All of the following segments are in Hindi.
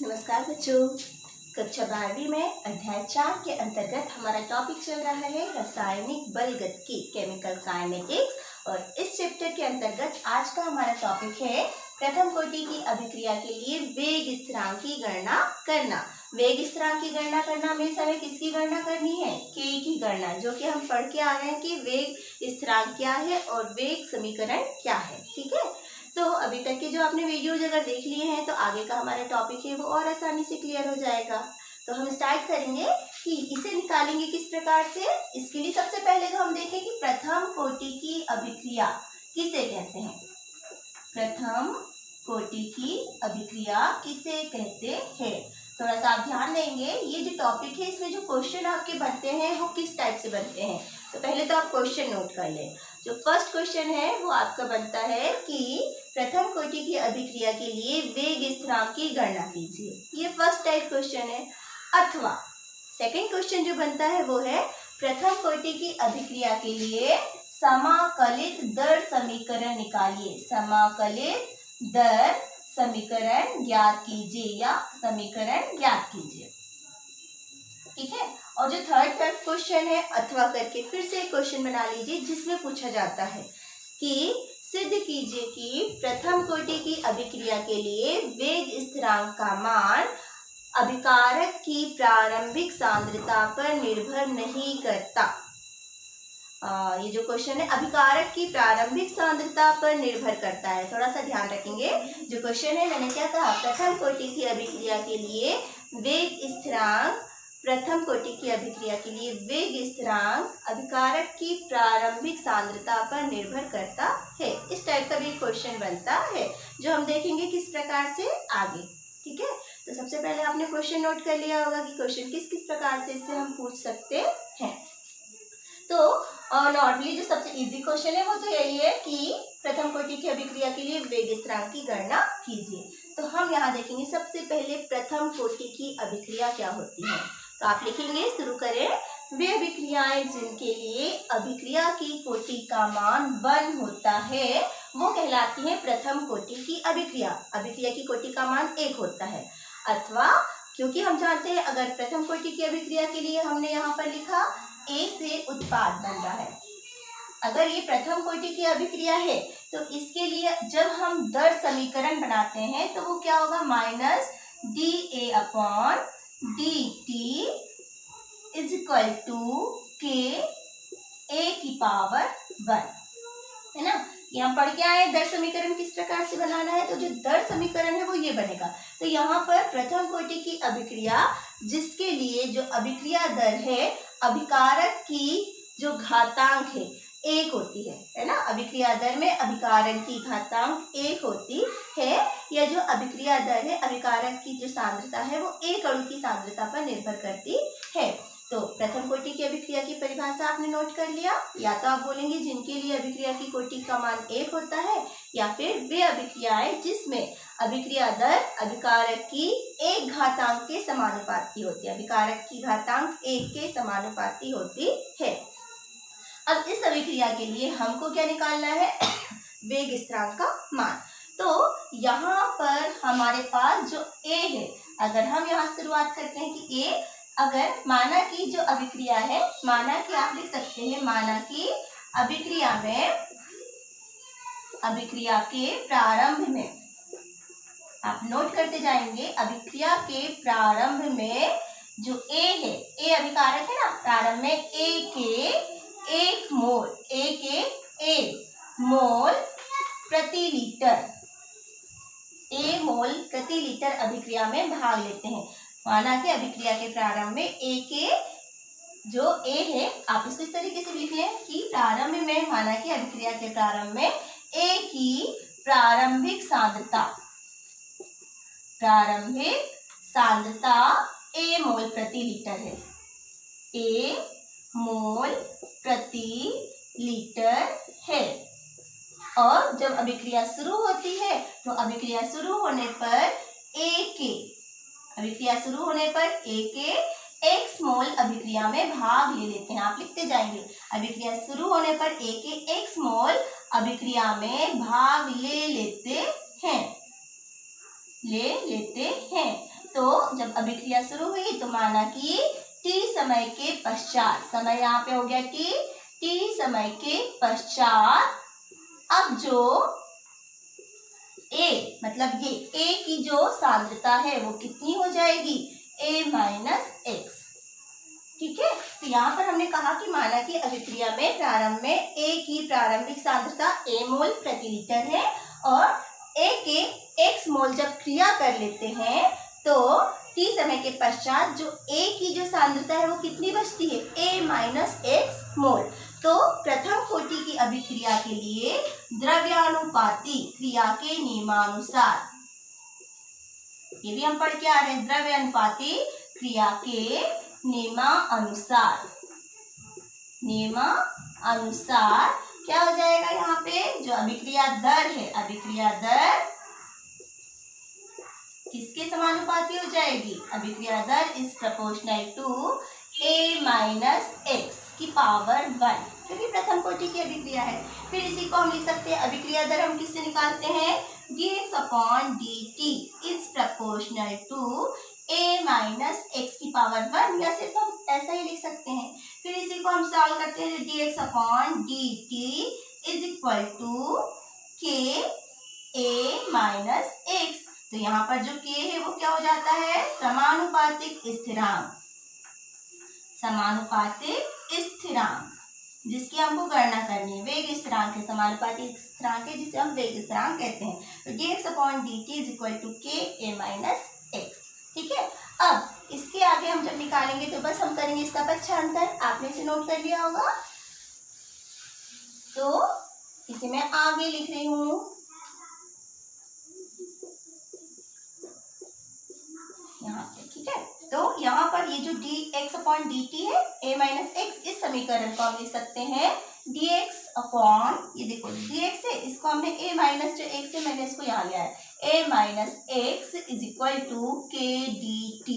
नमस्कार बच्चों। कक्षा 12वीं में अध्याय 4 के अंतर्गत हमारा टॉपिक चल रहा है रासायनिक बलगतिकी, केमिकल काइनेटिक्स। और इस चैप्टर के अंतर्गत आज का हमारा टॉपिक है प्रथम कोटि की अभिक्रिया के लिए वेग स्थिरांक की गणना करना। वेग स्थिरांक की गणना करना मीन्स हमें किसकी गणना करनी है? के की गणना, जो कि हम पढ़ के आ रहे हैं कि वेग स्थिरांक क्या है और वेग समीकरण क्या है। ठीक है, तो अभी तक के जो आपने वीडियोज अगर देख लिए हैं तो आगे का हमारा टॉपिक है वो और आसानी से क्लियर हो जाएगा। तो हम स्टार्ट करेंगे कि इसे निकालेंगे किस प्रकार से। इसके लिए सबसे पहले तो हम देखें कि प्रथम कोटि की अभिक्रिया किसे कहते हैं। प्रथम कोटि की अभिक्रिया किसे कहते हैं, थोड़ा सा आप ध्यान देंगे। ये जो टॉपिक है इसमें जो क्वेश्चन आपके बनते हैं वो किस टाइप से बनते हैं, तो पहले तो आप क्वेश्चन नोट कर लें। जो फर्स्ट क्वेश्चन है वो आपका बनता है कि प्रथम कोटि की अभिक्रिया के लिए वेग स्थिरांक की गणना कीजिए। ये फर्स्ट टाइप क्वेश्चन है। अथवा सेकंड क्वेश्चन जो बनता है वो है प्रथम कोटि की अभिक्रिया के लिए समाकलित दर समीकरण निकालिए। समाकलित दर समीकरण ज्ञात कीजिए या समीकरण ज्ञात कीजिए। ठीक है, और जो थर्ड क्वेश्चन है अथवा करके फिर से एक क्वेश्चन बना लीजिए जिसमें पूछा जाता है कि सिद्ध कीजिए कि प्रथम कोटि की अभिक्रिया के लिए वेग स्थिरांक का मान अभिकारक की प्रारंभिक सांद्रता पर निर्भर नहीं करता। ये जो क्वेश्चन है अभिकारक की प्रारंभिक सांद्रता पर निर्भर करता है। थोड़ा सा ध्यान रखेंगे, जो क्वेश्चन है मैंने क्या कहा, प्रथम कोटि की अभिक्रिया के लिए वेग स्थिरांक, प्रथम कोटि की अभिक्रिया के लिए वेग स्थिरांक अभिकारक की प्रारंभिक सांद्रता पर निर्भर करता है। इस टाइप का भी क्वेश्चन बनता है जो हम देखेंगे किस प्रकार से आगे। ठीक है, तो सबसे पहले आपने क्वेश्चन नोट कर लिया होगा कि क्वेश्चन किस किस प्रकार से इससे हम पूछ सकते हैं। तो नॉर्मली जो सबसे इजी क्वेश्चन है वो तो यही है कि प्रथम कोटि की अभिक्रिया के लिए वेग स्थिरांक की गणना कीजिए। तो हम यहाँ देखेंगे सबसे पहले प्रथम कोटि की अभिक्रिया क्या होती है। तो आप लिखेंगे, शुरू करें। वे अभिक्रियाएं जिनके लिए अभिक्रिया की कोटि का मान 1 होता है वो कहलाती है प्रथम कोटि की अभिक्रिया। अभिक्रिया की कोटि का मान 1 होता है। अथवा क्योंकि हम जानते हैं अगर प्रथम कोटि की अभिक्रिया के लिए हमने यहाँ पर लिखा A से उत्पाद बन रहा है, अगर ये प्रथम कोटि की अभिक्रिया है तो इसके लिए जब हम दर समीकरण बनाते हैं तो वो क्या होगा, minus dA upon dt is equal to k A की पावर 1, है ना। ये हम पढ़ के आए दर समीकरण किस प्रकार से बनाना है, तो जो दर समीकरण है वो ये बनेगा। तो यहाँ पर प्रथम कोटि की अभिक्रिया जिसके लिए जो अभिक्रिया दर है अभिकारक की जो घातांक है 1 होती है ना। अभिक्रिया दर में अभिकारक की घातांक 1 होती है, या जो अभिक्रिया दर है अभिकारक की जो सांद्रता है वो एक अणु की सांद्रता पर निर्भर करती है। तो प्रथम कोटि की अभिक्रिया की परिभाषा आपने नोट कर लिया। या तो आप बोलेंगे जिनके लिए अभिक्रिया की कोटि का मान 1 होता है, या फिर वे अभिक्रियाएं जिसमें अभिक्रिया दर अभिकारक की 1 घातांक के समानुपाती होती है। अभिकारक की घातांक 1 के समानुपाती होती है। अब इस अभिक्रिया के लिए हमको क्या निकालना है वेग स्थिरांक का मान। तो यहाँ पर हमारे पास जो A है, अगर हम यहाँ शुरुआत करते हैं कि A, अगर माना कि जो अभिक्रिया है, माना कि आप लिख सकते हैं, माना कि अभिक्रिया में, अभिक्रिया के प्रारंभ में, आप नोट करते जाएंगे, अभिक्रिया के प्रारंभ में जो A है, A अभिकारक है ना, प्रारंभ में A के 1 मोल, A के 1 मोल प्रति लीटर, A मोल प्रति लीटर अभिक्रिया में भाग लेते हैं। माना कि अभिक्रिया के प्रारंभ में A के जो A है, आप इसको इस तरीके से लिख लें कि प्रारंभ में, माना कि अभिक्रिया के प्रारंभ में A की प्रारंभिक सांद्रता, प्रारंभिक सांद्रता A मोल प्रति लीटर है, A मोल प्रति लीटर है। और जब अभिक्रिया शुरू होती है तो अभिक्रिया शुरू होने पर A के, अभिक्रिया शुरू होने पर A के x मोल अभिक्रिया में भाग ले लेते हैं। आप लिखते जाएंगे, अभिक्रिया शुरू होने पर A के x मोल अभिक्रिया में भाग ले लेते हैं, ले लेते हैं। तो जब अभिक्रिया शुरू हुई तो माना कि t समय के पश्चात, समय यहाँ पे हो गया t समय के पश्चात अब जो A मतलब ये A की जो सांद्रता है वो कितनी हो जाएगी, A माइनस एक्स। ठीक है, तो यहाँ पर हमने कहा कि माना कि अभिक्रिया में प्रारंभ में A की प्रारंभिक सांद्रता A मोल प्रति लीटर है और A के x मोल जब क्रिया कर लेते हैं तो t समय के पश्चात जो A की जो सांद्रता है वो कितनी बचती है, A माइनस एक्स मोल। तो प्रथम कोटि की अभिक्रिया के लिए द्रव्यानुपाती क्रिया के नियमानुसार, ये भी हम पढ़ के आ रहे हैं, द्रव्यानुपाती क्रिया के नियमानुसार क्या हो जाएगा, यहाँ पे जो अभिक्रिया दर है, अभिक्रिया दर किसके समानुपाती हो जाएगी, अभिक्रिया दर is proportional to A minus x की पावर 1, क्योंकि प्रथम कोटि की अभिक्रिया है। फिर इसी को हम लिख सकते हैं, अभिक्रिया दर हम किससे निकालते हैं, dx upon dt is proportional to A minus x की पावर 1, या सिर्फ हम ऐसा ही लिख सकते हैं। फिर इसी को हम सॉल्व करते हैं, dx upon dt is equal to k A minus x. तो यहाँ पर जो k है वो क्या हो जाता है, समानुपातिक स्थिरांक, जिसकी हमको गणना करनी है, वेग स्थिरांक है, समानुपातिक स्थिरांक है जिसे हम वेग स्थिरांक कहते हैं। तो dx upon dt is equal to k A minus x. ठीक है, अब इसके आगे हम जब निकालेंगे तो बस हम करेंगे इसका पक्षांतर, आपने इसे नोट कर लिया होगा, तो इसे मैं आगे लिख रही हूँ, यहाँ पे। ठीक है, तो यहाँ पर ये जो dx अपॉन dt है, a माइनस एक्स, इस समीकरण को हम लिख सकते हैं dx अपॉन, ये देखो dx है, इसको हमने a माइनस जो x है मैंने इसको यहाँ लिया है, a minus x is equal to k dt।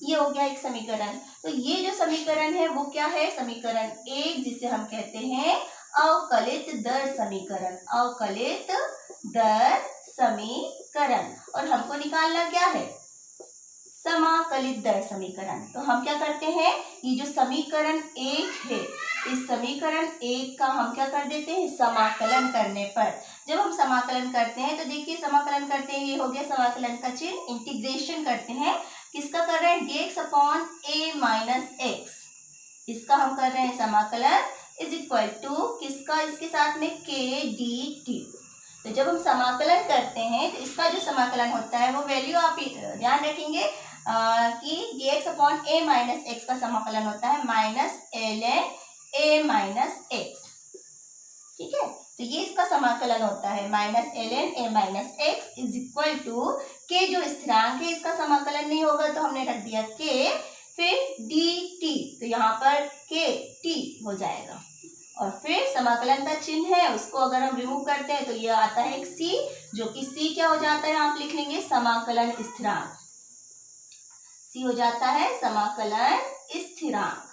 ये हो गया एक समीकरण। तो ये जो समीकरण है वो क्या है, समीकरण 1, जिसे हम कहते हैं अवकलित दर समीकरण, अवकलित दर समीकरण। और हमको निकालना क्या है, समाकलित दर समीकरण। तो हम क्या करते हैं, ये जो समीकरण 1 है, इस समीकरण 1 का हम क्या कर देते हैं, समाकलन करने पर, जब हम समाकलन करते हैं तो देखिए समाकलन करते हैं, ये हो गया समाकलन का चिन्ह, इंटीग्रेशन करते हैं, किसका कर रहे हैं, dx upon a minus x, इसका हम कर रहे हैं समाकलन, इज इक्वल टू किसका, इसके साथ में k dt। तो जब हम समाकलन करते हैं तो इसका जो समाकलन होता है वो वैल्यू आप ध्यान रखेंगे कि dx upon a minus x का समाकलन होता है minus ln a minus x. ठीक है, तो ये इसका समाकलन होता है minus ln a minus x is equal to k जो स्थिरांक है इसका समाकलन नहीं होगा तो हमने रख दिया k, फिर dt, तो यहाँ पर k t हो जाएगा, और फिर समाकलन का चिन्ह है उसको अगर हम रिमूव करते हैं तो ये आता है एक c, जो कि c क्या हो जाता है, आप लिख लेंगे समाकलन स्थिरांक, c हो जाता है समाकलन स्थिरांक।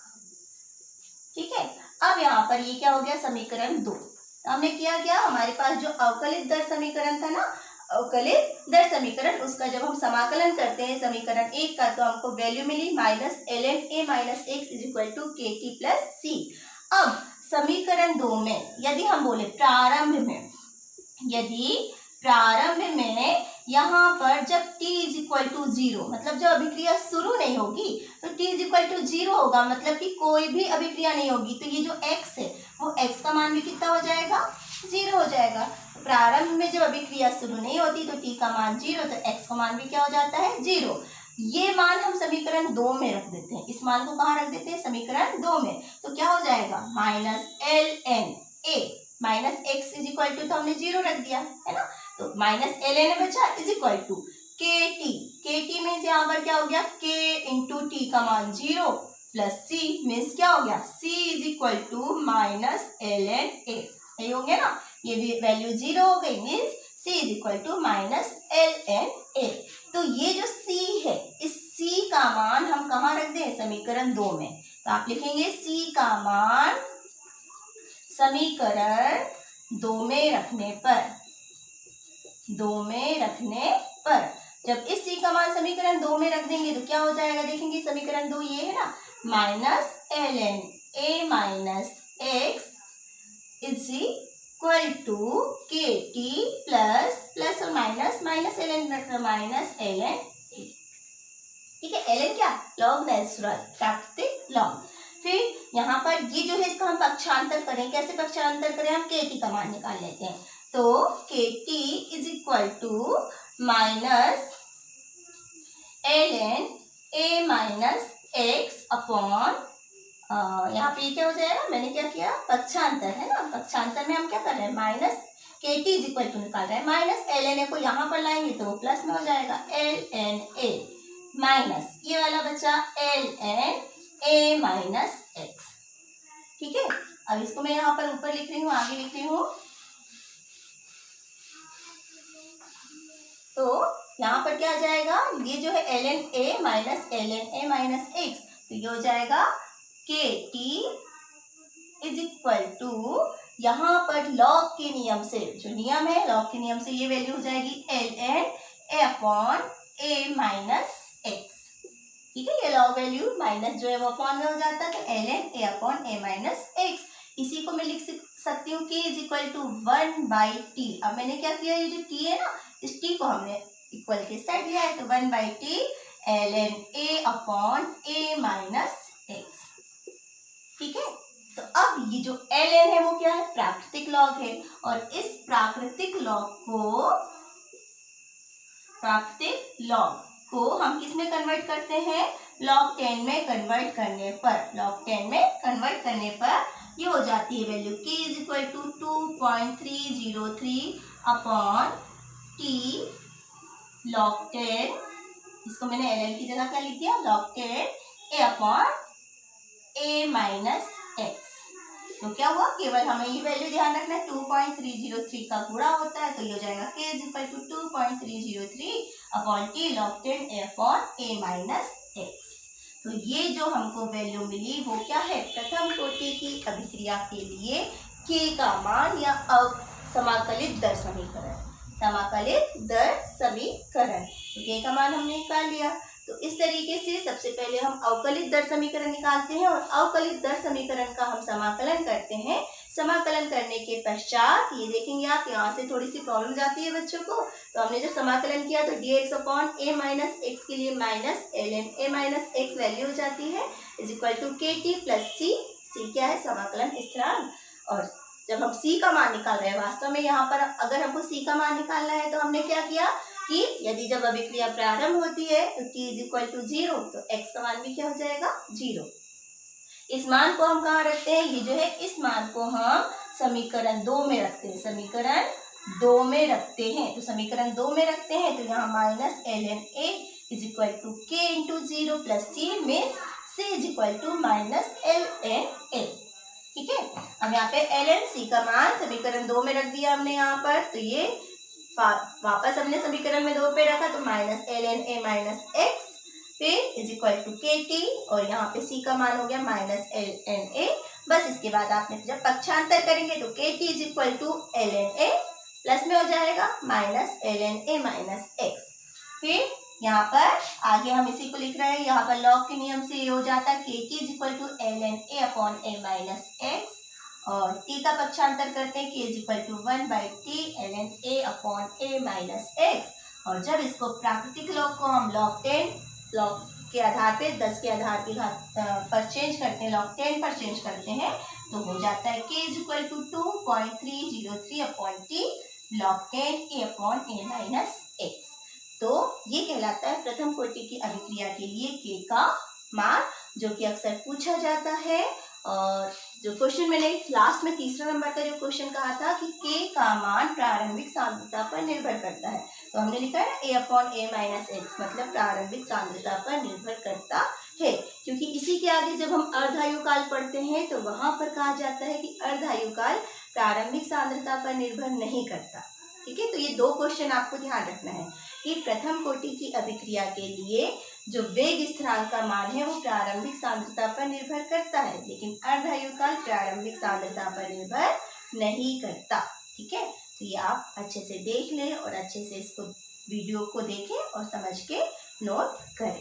ठीक है, अब यहाँ पर ये क्या हो गया, समीकरण 2। तो हमने किया क्या, हमारे पास जो अवकलित दर समीकरण था ना, अवकलित दर समीकरण, उसका जब हम समाकलन करते हैं समीकरण 1 का तो हमको वैल्यू मिली minus ln a minus x is equal to k t plus c. अब समीकरण 2 में यदि हम बोले प्रारंभ में, यदि प्रारंभ में यहाँ पर जब t इज इक्वल टू 0, मतलब जब अभिक्रिया शुरू नहीं होगी तो t इज इक्वल टू 0 होगा, मतलब कि कोई भी अभिक्रिया नहीं होगी, तो ये जो x है वो x का मान भी कितना हो जाएगा, 0 हो जाएगा। प्रारंभ में जब अभिक्रिया शुरू नहीं होती तो t का मान 0, तो x का मान भी क्या हो जाता है, 0। ये मान हम समीकरण 2 में रख देते हैं, इस मान को कहाँ रख देते हैं, समीकरण 2 में। तो क्या हो जाएगा, minus ln a minus x is equal to, तो हमने 0 रख दिया है ना, तो माइनस ln बचा is equal to k t means यहाँ पर क्या हो गया, k इंटू टी का मान 0 प्लस c मीन्स क्या हो गया, c is equal to minus ln a, यही हो गया ना, ये वैल्यू 0 हो गई, means c is equal to minus ln a। तो ये जो c है, इस c का मान हम कहाँ रख दें, समीकरण 2 में। तो आप लिखेंगे c का मान समीकरण 2 में रखने पर, जब इस c का मान समीकरण 2 में रख देंगे तो क्या हो जाएगा, देखेंगे समीकरण 2 ये है ना, minus ln a minus x is equal to k t plus और minus minus ln minus ln, ठीक है। ln क्या, लॉग नेचुरल, प्राकृतिक लॉग। फिर यहाँ पर ये जो है इसका हम पक्षांतर करें, कैसे पक्षांतर करें, हम के टी का मान निकाल लेते हैं। तो k t is equal to minus ln a minus x upon, यहाँ पे क्या हो जाएगा, मैंने क्या किया, पक्षांतर है ना, पक्षांतर में हम क्या कर रहे हैं, माइनस के टी इज इक्वल टू निकाल रहे हैं, माइनस ln a को यहाँ पर लाएंगे तो प्लस में हो जाएगा ln a माइनस ये वाला बचा ln a माइनस एक्स, ठीक है। अब इसको मैं यहाँ पर ऊपर लिख रही हूँ, आगे लिख रही हूँ, तो यहाँ पर क्या आ जाएगा, ये जो है ln a माइनस एक्स, तो ये हो जाएगा के टी इज इक्वल टू, यहाँ पर लॉग के नियम से, जो नियम है लॉग के नियम से ये वैल्यू हो जाएगी ln a upon a minus x, ठीक है। ये लॉग वैल्यू माइनस जो है वो अपॉन में हो जाता है, तो ln a upon a minus x. इसी को मैं लिख सकती हूँ k is equal to 1/t। अब मैंने क्या किया, ये जो t है ना, इस t को हमने इक्वल के साइड लिया है, तो 1/t ln a upon a minus x, ठीक है। तो अब ये जो ln है वो क्या है, प्राकृतिक लॉग है, और इस प्राकृतिक लॉग को हम किस में कन्वर्ट करते हैं, log 10 में कन्वर्ट करने पर ये हो जाती है value k is equal to 2.303 upon t log 10, इसको मैंने ln की जगह क्या लिख दिया, log 10 a upon a minus x. तो क्या हुआ, केवल हमें ये वैल्यू ध्यान रखना है, 2.303 का गुणा होता है, तो ये हो जाएगा k is equal to 2.303 upon t log 10 a upon a minus x. तो ये जो हमको वैल्यू मिली वो क्या है, प्रथम कोटि की अभिक्रिया के लिए k का मान या समाकलित दर समीकरण, तो k का मान हमने निकाल लिया। तो इस तरीके से सबसे पहले हम अवकलित दर समीकरण निकालते हैं और अवकलित दर समीकरण का हम समाकलन करते हैं। समाकलन करने के पश्चात ये देखेंगे आप, यहाँ से थोड़ी सी प्रॉब्लम जाती है बच्चों को। तो हमने जब समाकलन किया तो dx upon a minus x के लिए minus ln a minus x value हो जाती है is equal to k t plus सी। सी क्या है, समाकलन स्थिरांक। और जब हम c का मान निकाल रहे हैं, वास्तव में यहाँ पर अगर हमको c का मान निकालना है तो हमने क्या किया कि यदि जब अभिक्रिया प्रारंभ होती है तो t इज इक्वल टू 0, तो x का मान भी क्या हो जाएगा, 0। इस मान को हम कहाँ रखते हैं, ये जो है इस मान को हम समीकरण 2 में रखते हैं, तो समीकरण 2 में रखते हैं तो यहाँ minus ln a is equal to k into 0 plus c means c is equal to minus ln a, ठीक है। अब यहाँ पे ln c का मान समीकरण 2 में रख दिया हमने यहाँ पर, तो ये वापस हमने समीकरण में 2 पे रखा, तो minus ln a minus x फिर is equal to k T, और यहाँ पे c का मान हो गया माइनस ln a। बस इसके बाद आपने जब पक्षांतर करेंगे तो k t is equal to ln a plus में हो जाएगा minus ln a minus x. फिर यहाँ पर आगे हम इसी को लिख रहे हैं, यहाँ पर लॉग के नियम से ये हो जाता है k t is equal to ln a upon a minus x, और t का पक्षांतर करते हैं k is equal to 1/t ln a upon a minus x. और जब इसको प्राकृतिक लॉग को हम log 10 लॉग के आधार पे 10 के आधार की घात पर चेंज करते हैं, log 10 पर चेंज करते हैं, तो हो जाता है k is equal to 2.303 upon t log 10 a upon a minus x. तो ये कहलाता है प्रथम कोटि की अभिक्रिया के लिए k का मान, जो कि अक्सर पूछा जाता है। और जो क्वेश्चन मैंने लास्ट में तीसरा नंबर का जो क्वेश्चन कहा था कि k का मान प्रारंभिक सांद्रता पर निर्भर करता है, तो हमने लिखा है a upon a minus x, मतलब प्रारंभिक सांद्रता पर निर्भर करता है। क्योंकि इसी के आगे जब हम अर्धायु काल पढ़ते हैं तो वहां पर कहा जाता है कि अर्धायु काल प्रारंभिक सांद्रता पर निर्भर नहीं करता, ठीक है। तो ये 2 क्वेश्चन आपको ध्यान रखना है कि प्रथम कोटि की अभिक्रिया के लिए जो वेग स्थिरांक का मान है वो प्रारंभिक सांद्रता पर निर्भर करता है, लेकिन अर्धायु काल प्रारंभिक सांद्रता पर निर्भर नहीं करता, ठीक है। तो ये आप अच्छे से देख लें और अच्छे से इसको वीडियो को देखें और समझ के नोट करें।